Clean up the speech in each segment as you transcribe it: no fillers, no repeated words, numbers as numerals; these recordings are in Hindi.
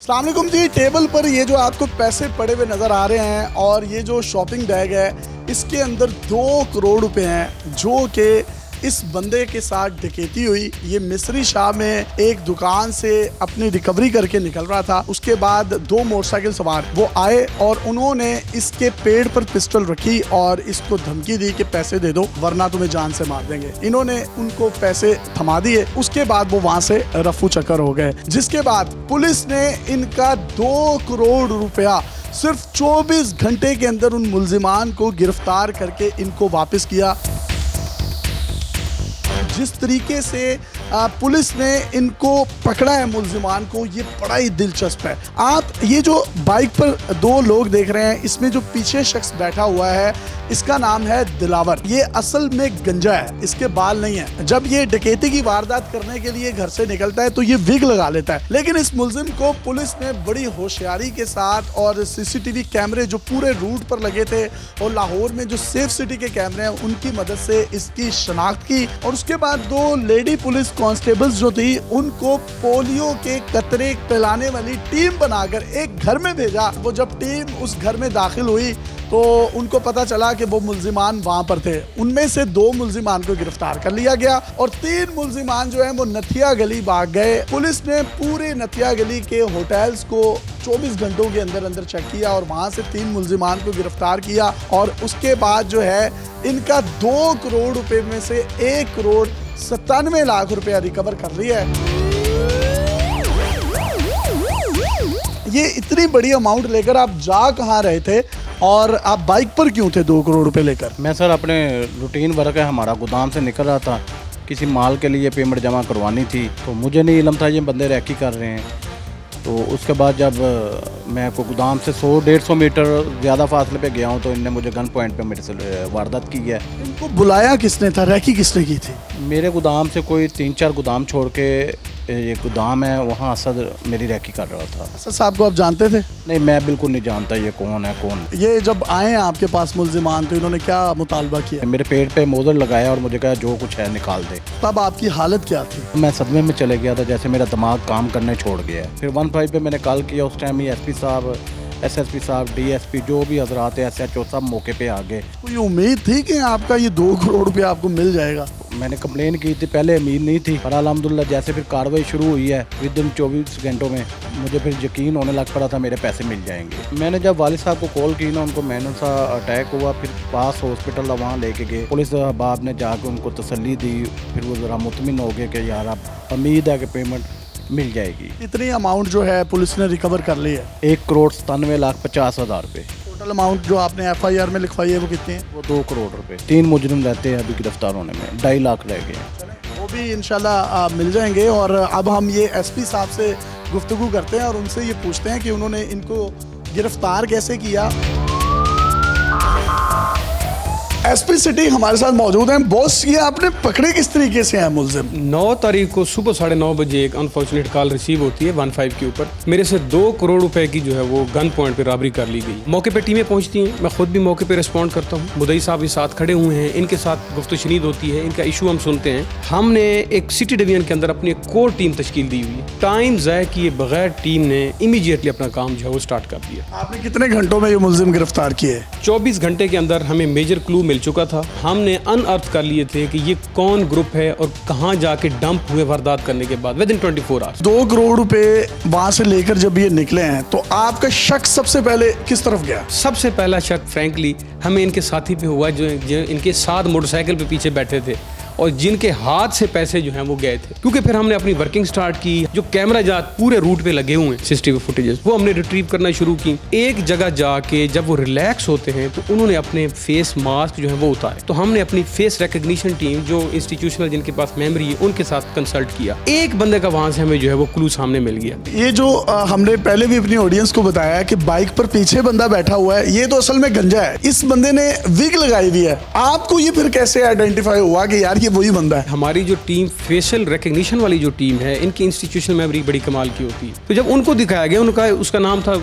अस्सलाम वालेकुम जी। टेबल पर ये जो आपको पैसे पड़े हुए नज़र आ रहे हैं और ये जो शॉपिंग बैग है इसके अंदर 2 करोड़ रुपए हैं जो कि इस बंदे के साथ डकैती हुई। ये मिस्री शाह में एक दुकान से अपनी रिकवरी करके निकल रहा था। उसके बाद 2 मोटरसाइकिल सवार वो आए और उन्होंने इसके पेड़ पर पिस्टल रखी और इसको धमकी दी कि पैसे दे दो वरना तुम्हें जान से मार देंगे। इन्होंने उनको पैसे थमा दिए। उसके बाद वो वहां से रफू चक्कर हो गए, जिसके बाद पुलिस ने इनका 2 करोड़ रुपया सिर्फ 24 घंटे के अंदर उन मुल्जिमान को गिरफ्तार करके इनको वापस किया। जिस तरीके से पुलिस ने इनको पकड़ा है मुल्जिमान को, ये बड़ा ही दिलचस्प है। आप ये जो बाइक पर 2 लोग देख रहे हैं, इसमें जो पीछे शख्स बैठा हुआ है इसका नाम है दिलावर। ये असल में गंजा है, इसके बाल नहीं है। जब ये डकैती की वारदात करने के लिए घर से निकलता है तो ये विग लगा लेता है, लेकिन इस मुल्जिम को पुलिस ने बड़ी होशियारी के साथ और सीसीटीवी कैमरे जो पूरे रूट पर लगे थे और लाहौर में जो सेफ सिटी के कैमरे हैं उनकी मदद से इसकी शनाख्त की। और उसके बाद 2 लेडी पुलिस कांस्टेबल्स जो थी उनको पोलियो के कतरे पिलाने वाली टीम बनाकर एक घर में भेजा। वो जब टीम उस घर में दाखिल हुई तो उनको पता चला कि वो मुल्जिमान वहां पर थे। उनमें से 2 मुल्जिमान को गिरफ्तार कर लिया गया और 3 मुल्जिमान जो है वो नथिया गली भाग गए। पुलिस ने पूरे नथिया गली के होटल्स को 24 घंटों के अंदर अंदर चेक किया और वहां से 3 मुल्जिमान को गिरफ्तार किया और उसके बाद जो है इनका 2 करोड़ रुपए में से 1 करोड़ 97 लाख रुपया रिकवर कर लिया है। ये इतनी बड़ी अमाउंट लेकर आप जा कहाँ रहे थे और आप बाइक पर क्यों थे 2 करोड़ रुपए लेकर? मैं सर अपने रूटीन वर्क है, हमारा गोदाम से निकल रहा था, किसी माल के लिए पेमेंट जमा करवानी थी। तो मुझे नहीं इल्म था ये बंदे रैकी कर रहे हैं। तो उसके बाद जब मैं को गोदाम से 100-150 मीटर ज़्यादा फासले पे गया हूँ तो इनने मुझे गन पॉइंट पे मेरे से वारदात की है। इनको बुलाया किसने था, रैकी किसने की थी? मेरे गोदाम से कोई 3-4 गोदाम छोड़ के ये गोदाम है, वहाँ असद मेरी रैकी कर रहा था। असद साहब को आप जानते थे? नहीं, मैं बिल्कुल नहीं जानता ये कौन है कौन। ये जब आए आपके पास मुल्जिमान तो इन्होंने क्या मुतालबा किया? मेरे पेट पे मोजर लगाया और मुझे कहा जो कुछ है निकाल दे। तब आपकी हालत क्या थी? मैं सदमे में चले गया था, जैसे मेरा दिमाग काम करने छोड़ गया है। फिर 15 पे मैंने कॉल किया। उस टाइम ही एसपी साहब, एसएसपी साहब, डीएसपी जो भी हजरात है, SHO सब मौके पे आ गए। कोई उम्मीद थी कि आपका ये 2 करोड़ रुपया आपको मिल जाएगा? मैंने कंप्लेन की थी, पहले उम्मीद नहीं थी, पर अल्हम्दुलिल्लाह जैसे फिर कार्रवाई शुरू हुई है विद इन 24 घंटों में मुझे फिर यकीन होने लग पड़ा था मेरे पैसे मिल जाएंगे। मैंने जब वालिद साहब को कॉल की ना, उनको मैनुअल सा अटैक हुआ, फिर पास हॉस्पिटल वहाँ लेके गए। पुलिस अहबाब ने जाकर उनको तसल्ली दी। फिर वो ज़रा मुतमिन हो गए कि यार अब उम्मीद है कि पेमेंट मिल जाएगी। इतनी अमाउंट जो है पुलिस ने रिकवर कर ली है? 1 करोड़ 97,50,000 रुपये। टोटल अमाउंट जो आपने FIR में लिखवाई है वो कितनी है? वो 2 करोड़ रुपए। 3 मुजरिम रहते हैं अभी गिरफ्तार होने में, 2.5 लाख रह गए। वो भी इंशाल्लाह मिल जाएंगे। और अब हम ये SP साहब से गुफ्तगू करते हैं और उनसे ये पूछते हैं कि उन्होंने इनको गिरफ्तार कैसे किया। SP सिटी हमारे साथ मौजूद हैं। बॉस, ये आपने पकड़े किस तरीके से हैं मुल्जिम? 9 तारीख को सुबह 9:30 बजे एक अनफॉर्चुनेट कॉल रिसीव होती है 15 के ऊपर। मेरे से 2 करोड़ रुपए की जो है वो गन पॉइंट पे रॉबरी कर ली गई। मौके पे टीमें पहुंचती हैं, मैं खुद भी मौके पे रिस्पॉन्ड करता हूँ। मुदई साहब के साथ खड़े हुए हैं, इनके साथ गुफ्तगू शनीद होती है, इनका इशू हम सुनते हैं। हमने एक सिटी डिवीजन के अंदर अपनी एक कोर टीम तश्कील दी हुई है। टाइम ज़ाय किए बगैर टीम ने इमीडिएटली अपना काम जो है वो स्टार्ट कर दिया। आपने कितने घंटों में ये मुल्जिम गिरफ्तार किए? 24 घंटे के अंदर हमें मेजर क्लू मिल चुका था। हमने अनअर्थ कर लिए थे कि ये कौन ग्रुप है और कहां जाके डंप हुए वारदात करने के बाद विद इन 24 आवर्स। 2 करोड़ रुपए वहां से लेकर जब ये निकले हैं तो आपका शक सबसे पहले किस तरफ गया? सबसे पहला शक फ्रैंकली हमें इनके साथी पे हुआ जो इनके साथ मोटरसाइकिल पे पीछे बैठे थे और जिनके हाथ से पैसे जो हैं वो गए थे। क्योंकि फिर हमने अपनी वर्किंग स्टार्ट की। जो कैमरा जात पूरे रूट पे लगे हुए हैं सीसीटीवी फुटेजेस, वो हमने रिट्रीव करना शुरू की। एक जगह जाके जब वो रिलैक्स होते हैं तो उन्होंने अपने फेस मास्क जो है वो उतारे। तो हमने अपनी फेस रिकग्निशन टीम जो इंस्टीट्यूशनल जिनके पास मेमोरी है उनके साथ कंसल्ट किया। एक बंदे का वहां से हमें जो है वो क्लू सामने मिल गया। ये जो हमने पहले भी अपनी ऑडियंस को बताया कि बाइक पर पीछे बंदा बैठा हुआ है, ये तो असल में गंजा है। इस बंदे ने विग लगाई हुई है। आपको ये फिर कैसे आइडेंटिफाई हुआ कि यार ये ये वही बंदा है। हमारी जो टीम फेशियल रिकग्निशन वाली जो टीम है, इनकी इंस्टीट्यूशनल मेमोरी बड़ी कमाल की होती है। तो जब उनको दिखाया गया, उनका उसका नाम था,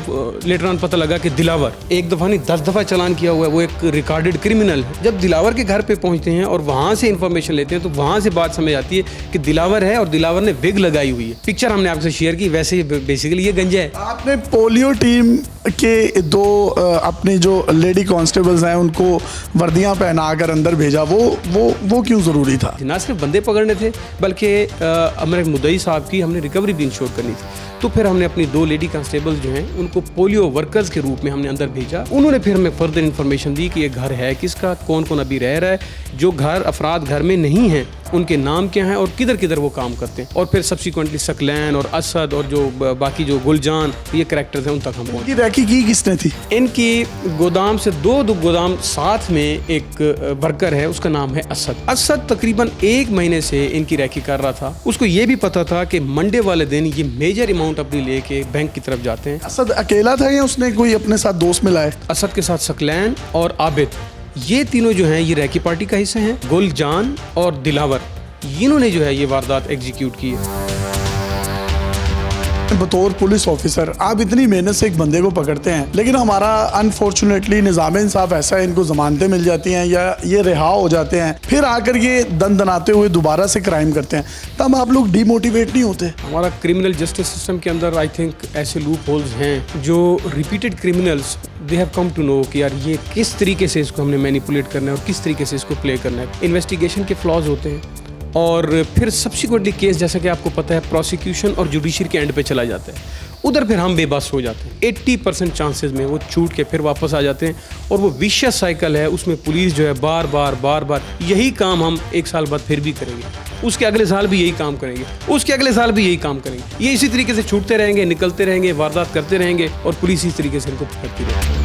लेटर ऑन पता लगा कि दिलावर, एक दफ़ा नहीं 10 दफ़ा चालान किया हुआ है, वो एक रिकॉर्डेड क्रिमिनल है। जब दिलावर के घर पे पहुंचते हैं और वहाँ से इन्फॉर्मेशन लेते हैं तो वहाँ से बात समझ आती है कि दिलावर है और दिलावर ने विग लगाई हुई है। पिक्चर हमने आपसे शेयर की, वैसे बेसिकली ये गंजा है। आपने पोलियो टीम के दो अपनी जो लेडी कांस्टेबल्स हैं उनको वर्दियां पहनाकर अंदर भेजा, वो क्यों ज़रूरी था? ना सिर्फ बंदे पकड़ने थे बल्कि हमारे मुद्दई साहब की हमने रिकवरी भी इंश्योर करनी थी। तो फिर हमने अपनी 2 लेडी कांस्टेबल जो हैं उनको पोलियो वर्कर्स के रूप में हमने अंदर भेजा। उन्होंने फिर हमें फर्दर इन्फॉर्मेशन दी कि ये घर है किसका, कौन कौन अभी रह रहा है, जो अफराद घर में नहीं हैं उनके नाम क्या हैं और किधर किधर वो काम करते हैं। और फिर सब्सिक्वेंटली सकलैन और असद और जो बाकी जो गुलजान ये कैरेक्टर्स हैं उन तक हम पहुँचे। रैकी की किसने थी? इनकी गोदाम से दो गोदाम साथ में एक वर्कर है, उसका नाम है असद। असद तकरीबन 1 महीने से इनकी रैकी कर रहा था। उसको ये भी पता था कि मंडे वाले दिन ये मेजर अमाउंट अपनी लेके बैंक की तरफ जाते हैं। असद अकेला था या उसने कोई अपने साथ दोस्त मिलाए? असद के साथ सकलैन और आबिद, ये तीनों जो हैं ये रैकी पार्टी का हिस्सा हैं। गुलजान और दिलावर, इन्होंने जो है ये वारदात एग्जीक्यूट की है। बतौर पुलिस ऑफिसर आप इतनी मेहनत से एक बंदे को पकड़ते हैं, लेकिन हमारा अनफॉर्चुनेटली निज़ाम इंसाफ ऐसा है, इनको जमानतें मिल जाती हैं या ये रिहा हो जाते हैं, फिर आकर ये दनाते हुए दोबारा से क्राइम करते हैं, तब आप लोग डीमोटिवेट नहीं होते? हमारा क्रिमिनल जस्टिस सिस्टम के अंदर आई थिंक ऐसे लूप होल्स हैं जो repeated criminals they have come to know कि यार ये किस तरीके से इसको हमने मैनिपुलेट करना है और किस तरीके से इसको प्ले करना है। इन्वेस्टिगेशन के फ्लॉज होते हैं और फिर सब्सिक्वेंटली केस, जैसा कि आपको पता है, प्रोसिक्यूशन और जुडिशरी के एंड पे चला जाता है। उधर फिर हम बेबस हो जाते हैं। 80% चांसेस में वो छूट के फिर वापस आ जाते हैं और वो विशियस साइकिल है। उसमें पुलिस जो है बार बार यही काम हम 1 साल बाद फिर भी करेंगे, उसके अगले साल भी यही काम करेंगे, उसके अगले साल भी यही काम करेंगे। ये इसी तरीके से छूटते रहेंगे, निकलते रहेंगे, वारदात करते रहेंगे और पुलिस इस तरीके से इनको पकड़ती रहेगी।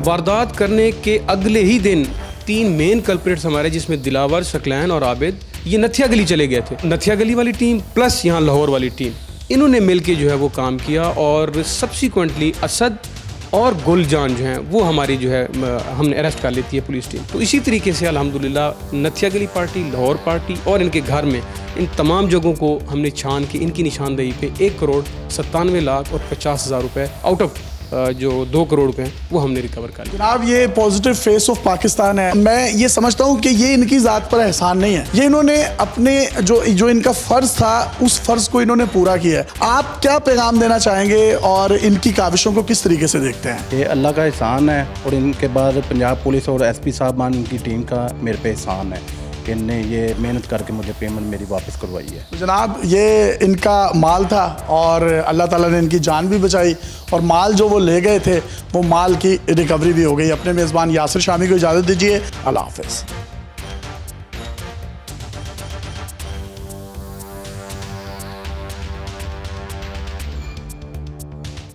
वारदात करने के अगले ही दिन 3 मेन कल्प्रिट्स हमारे, जिसमें दिलावर, सकलैन और आबिद, ये नथिया गली चले गए थे। नथिया गली वाली टीम प्लस यहाँ लाहौर वाली टीम, इन्होंने मिलके जो है वो काम किया और सब्सिक्वेंटली असद और गुलजान जो हैं वो हमारी जो है हमने अरेस्ट कर लेती है पुलिस टीम। तो इसी तरीके से अल्हम्दुलिल्लाह नथिया गली पार्टी, लाहौर पार्टी और इनके घर में इन तमाम जगहों को हमने छान के इनकी निशानदेही पे 1,97,50,000 रुपये आउट ऑफ जो 2 करोड़ रुपए हैं वो हमने रिकवर कर लिया। जनाब, ये पॉजिटिव फेस ऑफ पाकिस्तान है। मैं ये समझता हूँ कि ये इनकी ज़ात पर एहसान नहीं है, ये इन्होंने अपने जो इनका फ़र्ज़ था उस फ़र्ज़ को इन्होंने पूरा किया है। आप क्या पैगाम देना चाहेंगे और इनकी काविशों को किस तरीके से देखते हैं? ये अल्लाह का एहसान है और इनके बाद पंजाब पुलिस और SP साहबान इनकी टीम का मेरे पे एहसान है कि इनने ये मेहनत करके मुझे पेमेंट मेरी वापस करवाई है। तो जनाब, ये इनका माल था और अल्लाह ताला ने इनकी जान भी बचाई और माल जो वो ले गए थे वो माल की रिकवरी भी हो गई। अपने मेज़बान यासिर शामी को इजाज़त दीजिए। अल्लाह हाफ़िज़।